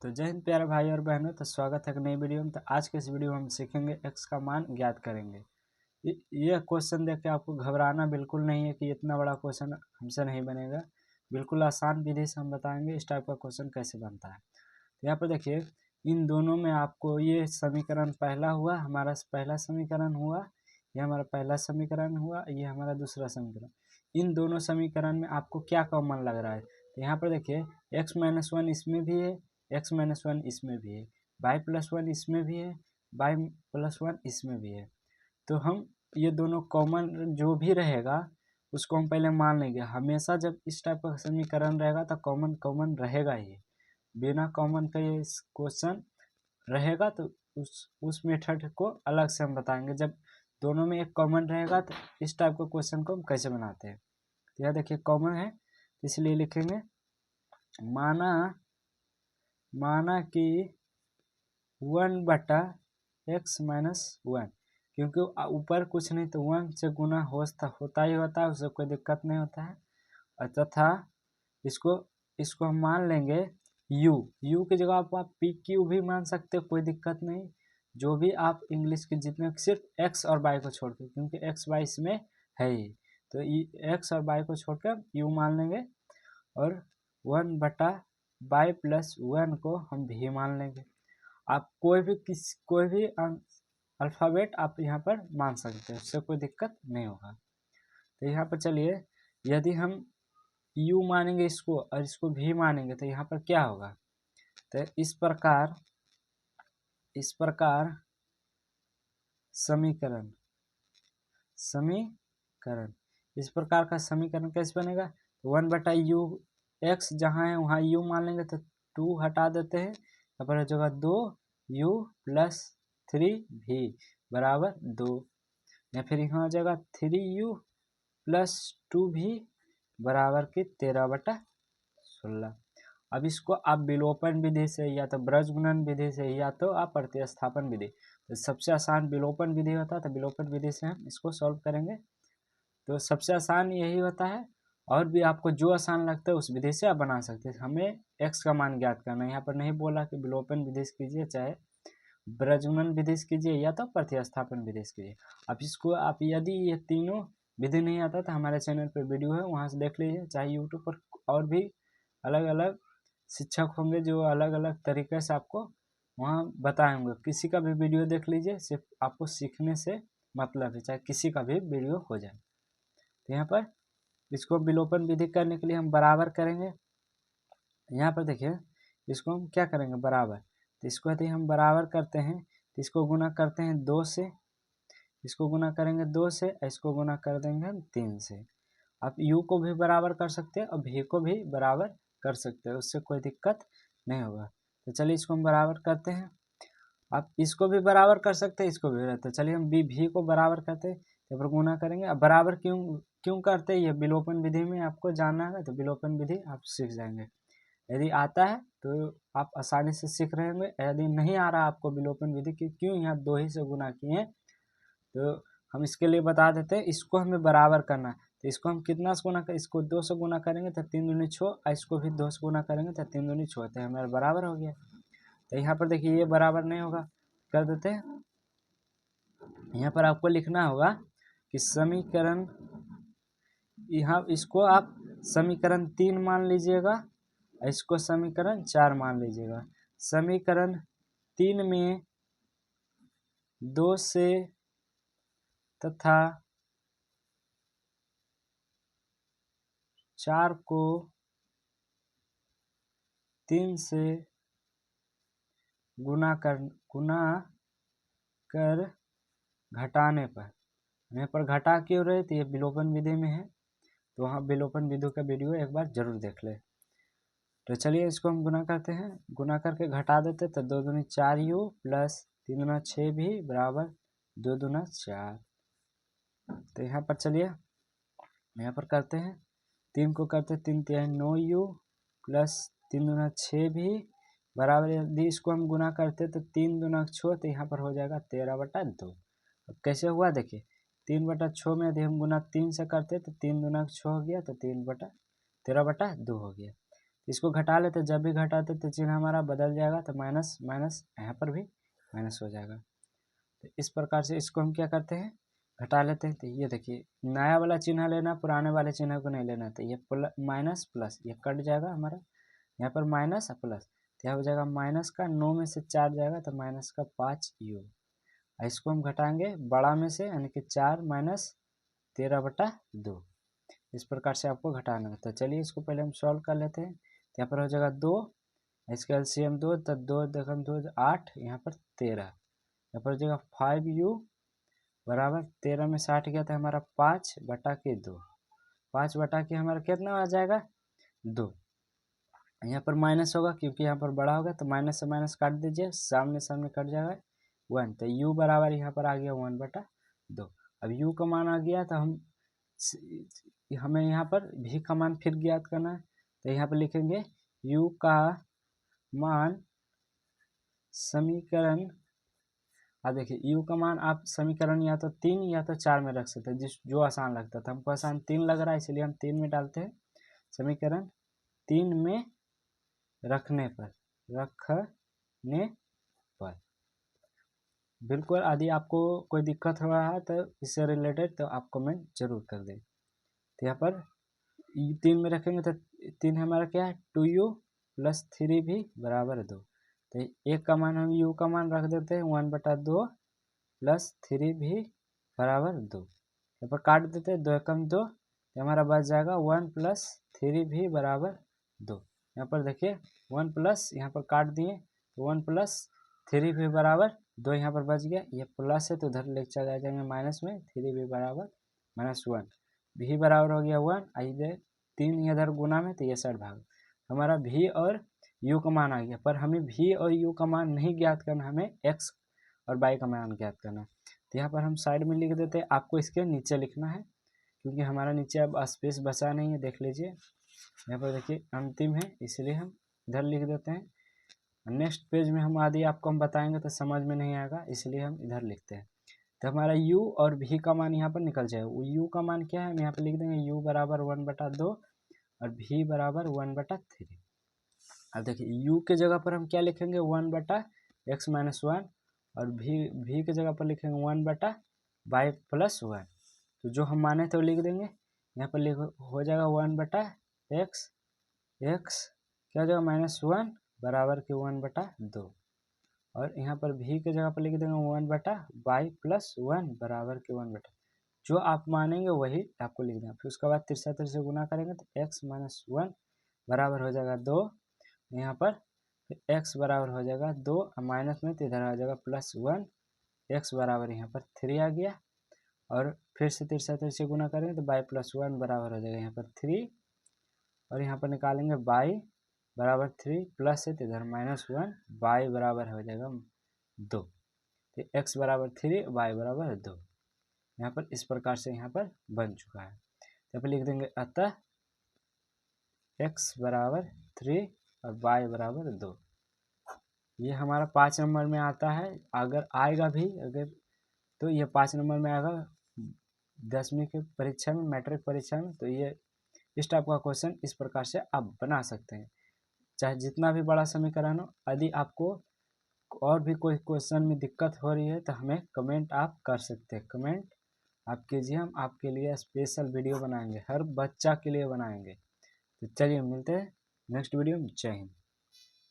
तो जय हिंद प्यारे भाई और बहनों। तो स्वागत है एक नई वीडियो में। तो आज के इस वीडियो में हम सीखेंगे x का मान ज्ञात करेंगे। यह क्वेश्चन देख के आपको घबराना बिल्कुल नहीं है कि इतना बड़ा क्वेश्चन हमसे नहीं बनेगा। बिल्कुल आसान विधि से हम बताएंगे इस टाइप का क्वेश्चन कैसे बनता है। तो यहाँ पर देखिए, इन दोनों में आपको ये समीकरण पहला हुआ, हमारा पहला समीकरण हुआ, ये हमारा पहला समीकरण हुआ, ये हमारा दूसरा समीकरण। इन दोनों समीकरण में आपको क्या कॉमन लग रहा है? तो यहाँ पर देखिए, x-1 इसमें भी है, x-1 इसमें भी है, y+1 इसमें भी है, y+1 इसमें भी है। तो हम ये दोनों कॉमन जो भी रहेगा उसको हम पहले मान लेंगे। हमेशा जब इस टाइप का समीकरण रहेगा तो कॉमन कॉमन रहेगा ही, बिना कॉमन का ये क्वेश्चन रहेगा तो उस मेथड को अलग से हम बताएंगे। जब दोनों में एक कॉमन रहेगा तो इस टाइप का क्वेश्चन को हम कैसे बनाते हैं। तो यह देखिए कॉमन है, इसलिए लिखेंगे माना कि 1/x-1, क्योंकि ऊपर कुछ नहीं तो 1 से गुना होता ही होता है, उससे कोई दिक्कत नहीं होता है। तथा इसको हम मान लेंगे u की जगह आप pq भी मान सकते हो, कोई दिक्कत नहीं। जो भी आप इंग्लिश के जितने, सिर्फ x और y को छोड़ के, क्योंकि x y इसमें है ही, तो x और y को छोड़कर u मान लेंगे और 1/y+1 को हम भी मान लेंगे। आप कोई भी अल्फ़ाबेट आप यहाँ पर मान सकते हैं, उससे कोई दिक्कत नहीं होगा। तो यहाँ पर चलिए, यदि हम u मानेंगे इसको और इसको भी मानेंगे तो यहाँ पर क्या होगा? तो इस प्रकार समीकरण इस प्रकार का समीकरण कैसे बनेगा? तो 1/u, x जहाँ है वहाँ u मान लेंगे तो 2 हटा देते हैं, यहाँ पर हो जाएगा 2u+3v बराबर 2, या फिर यहाँ हो जाएगा 3u+2v बराबर की 13/16। अब इसको आप विलोपन विधि से या तो ब्रजगुणन विधि से या तो आप प्रतिस्थापन विधि, तो सबसे आसान विलोपन विधि होता है, तो विलोपन विधि से हम इसको सॉल्व करेंगे। तो सबसे आसान यही होता है, और भी आपको जो आसान लगता है उस विधि से आप बना सकते हैं। हमें x का मान ज्ञात करना है, यहाँ पर नहीं बोला कि विलोपन विधि से कीजिए, चाहे ब्रजगुणन विधि से कीजिए या तो प्रतिस्थापन विधि से कीजिए। अब इसको आप यदि ये तीनों विधि नहीं आता तो हमारे चैनल पर वीडियो है, वहाँ से देख लीजिए, चाहे यूट्यूब पर और भी अलग अलग शिक्षक होंगे जो अलग अलग तरीके से आपको वहाँ बताएंगे। किसी का भी वीडियो देख लीजिए, सिर्फ आपको सीखने से मतलब है, चाहे किसी का भी वीडियो हो जाए। तो यहाँ पर इसको विलोपन विधि करने के लिए हम बराबर करेंगे। यहाँ पर देखिए, इसको हम क्या करेंगे बराबर, तो इसको यदि हम बराबर करते हैं तो इसको गुना करते हैं 2 से, इसको गुना करेंगे 2 से, इसको गुना कर देंगे हम 3 से। आप u को भी बराबर कर सकते हैं और v को भी बराबर कर सकते हैं, उससे कोई दिक्कत नहीं होगा। तो चलिए इसको हम बराबर करते हैं। आप इसको भी बराबर कर सकते हैं, इसको भी, तो चलिए हम v को बराबर करते हैं, तो फिर गुना करेंगे। अब बराबर क्यों करते हैं ये विलोपन विधि में आपको जानना है, तो विलोपन विधि आप सीख जाएंगे। यदि आता है तो आप आसानी से सीख रहे होंगे, यदि नहीं आ रहा आपको विलोपन विधि की क्यों यहाँ 2 ही से गुना किए हैं, तो हम इसके लिए बता देते हैं। इसको हमें बराबर करना है, तो इसको हम कितना से गुना कर, इसको 2 से गुना करेंगे तो 3 दूनी 6, और इसको भी 2 से गुना करेंगे तो 3 दूनी 6, तो हमारा बराबर हो गया। तो यहाँ पर देखिए ये बराबर नहीं होगा, कर देते हैं। यहाँ पर आपको लिखना होगा कि समीकरण, यहाँ इसको आप समीकरण 3 मान लीजिएगा, इसको समीकरण 4 मान लीजिएगा। समीकरण 3 में 2 से तथा 4 को 3 से गुना कर घटाने पर, यहाँ पर घटा क्यों रहे, तो ये विलोपन विधि में है, तो वहाँ विलोपन विधि का वीडियो एक बार जरूर देख ले। तो चलिए इसको हम गुना करते हैं, गुना करके घटा देते, तो 2 दूनी 4u प्लस 3 दूना 6 भी बराबर 2 दूना 4। तो यहाँ पर चलिए यहाँ पर करते हैं, 3 को करते 3 तिहाई 9u प्लस 3 दूना 6 भी बराबर, यदि इसको हम गुना करते तो 3 दूना 6, तो यहाँ पर हो जाएगा 13/2। अब कैसे हुआ देखिए, 3/6 में यदि हम गुना 3 से करते तो 3 दूना 6 हो गया, तो 13/2 हो गया। इसको घटा लेते, जब भी घटाते तो चिन्ह हमारा बदल जाएगा, तो माइनस माइनस यहाँ पर भी माइनस हो जाएगा। तो इस प्रकार से इसको हम क्या करते हैं, घटा लेते हैं। तो ये देखिए नया वाला चिन्ह लेना, पुराने वाले चिन्ह को नहीं लेना। तो ये माइनस प्लस ये कट जाएगा हमारा, यहाँ पर माइनस और प्लस, तो यहाँ हो जाएगा माइनस का 9 में से 4 जाएगा तो माइनस का 5u। इसको हम घटाएंगे बड़ा में से, यानी कि 4 माइनस 13/2। इस प्रकार से आपको घटाना है। तो चलिए इसको पहले हम सॉल्व कर लेते हैं। यहाँ पर हो जाएगा 2, इसका एलसीएम 2, तो 2 देखम 2 8, यहाँ पर 13, यहाँ पर हो जाएगा 5u बराबर 13 में 60 गया था हमारा 5/2, 5/2 हमारा कितना आ जाएगा 2। यहाँ पर माइनस होगा क्योंकि यहाँ पर बड़ा होगा, तो माइनस से माइनस काट दीजिए, सामने सामने कट जाएगा 1, तो u बराबर यहाँ पर आ गया 1/2। अब u का मान आ गया, तो हमें यहाँ पर v का मान फिर ज्ञात करना है। तो यहाँ पर लिखेंगे u का मान समीकरण, अब देखिए u का मान आप समीकरण या तो 3 या तो 4 में रख सकते हैं, जो आसान लगता था। हमको आसान 3 लग रहा है, इसलिए हम 3 में डालते हैं। समीकरण 3 में रखने पर बिल्कुल। यदि आपको कोई दिक्कत हो रहा है तो इससे रिलेटेड तो आप कमेंट जरूर कर दें। तो यहाँ पर 3 में रखेंगे तो 3 हमारा क्या है 2u प्लस 3v बराबर 2। तो एक का मान हम u का मान रख देते हैं 1/2 प्लस 3v बराबर 2। यहाँ पर काट देते हैं, 2 एकम 2, तो हमारा बच जाएगा 1 प्लस 3v बराबर 2। यहाँ पर देखिए 1 प्लस यहाँ पर काट दिए, तो 1 प्लस 3v बराबर 2 यहाँ पर बच गया। ये प्लस है तो उधर ले चला जाएंगे माइनस में, 3v बराबर -1, v बराबर हो गया 1, आइए 3 इधर गुना में, तो ये साइड भाग हमारा v और u का मान आ गया। पर हमें v और u का मान नहीं ज्ञात करना, हमें x और y का मान ज्ञात करना है। तो यहाँ पर हम साइड में लिख देते हैं, आपको इसके नीचे लिखना है क्योंकि हमारा नीचे अब स्पेस बचा नहीं है। देख लीजिए यहाँ पर देखिए अंतिम है, इसलिए हम इधर लिख देते हैं। नेक्स्ट पेज में हम आदि आपको हम बताएंगे तो समझ में नहीं आएगा, इसलिए हम इधर लिखते हैं। तो हमारा u और v का मान यहाँ पर निकल जाएगा। u का मान क्या है, हम यहाँ पर लिख देंगे u बराबर 1/2 और v बराबर 1/3। अब देखिए u के जगह पर हम क्या लिखेंगे 1/x-1, और v के जगह पर लिखेंगे 1/y+1। तो जो हम माने तो लिख देंगे, यहाँ पर हो जाएगा 1/x, x क्या हो जाएगा -1 बराबर के 1/2, और यहाँ पर v के जगह पर लिख देंगे 1/y+1 बराबर के 1/2। जो आप मानेंगे वही आपको लिख देना। फिर उसके बाद तिरछा से गुना करेंगे तो x-1 बराबर हो जाएगा 2, यहाँ पर x बराबर हो जाएगा 2, माइनस में तो इधर आ जाएगा +1, x बराबर यहाँ पर 3 आ गया, और फिर से तिरछा से गुना करेंगे तो y+1 बराबर हो जाएगा यहाँ पर 3, और यहाँ पर निकालेंगे y बराबर 3, प्लस है तो इधर -1, y बराबर हो जाएगा 2। तो x बराबर 3, y बराबर 2। यहाँ पर इस प्रकार से यहाँ पर बन चुका है। यहाँ पर लिख देंगे अतः x बराबर 3 और y बराबर 2। ये हमारा 5 नंबर में आता है। अगर आएगा भी अगर तो ये 5 नंबर में आएगा 10वीं के परीक्षा में, मैट्रिक परीक्षा में। तो ये इस टाइप का क्वेश्चन इस प्रकार से आप बना सकते हैं, चाहे जितना भी बड़ा समीकरण हो। यदि आपको और भी कोई क्वेश्चन में दिक्कत हो रही है तो हमें कमेंट आप कर सकते हैं। कमेंट आप कीजिए, हम आपके लिए स्पेशल वीडियो बनाएंगे, हर बच्चा के लिए बनाएंगे। तो चलिए मिलते हैं नेक्स्ट वीडियो में। जय हिंद।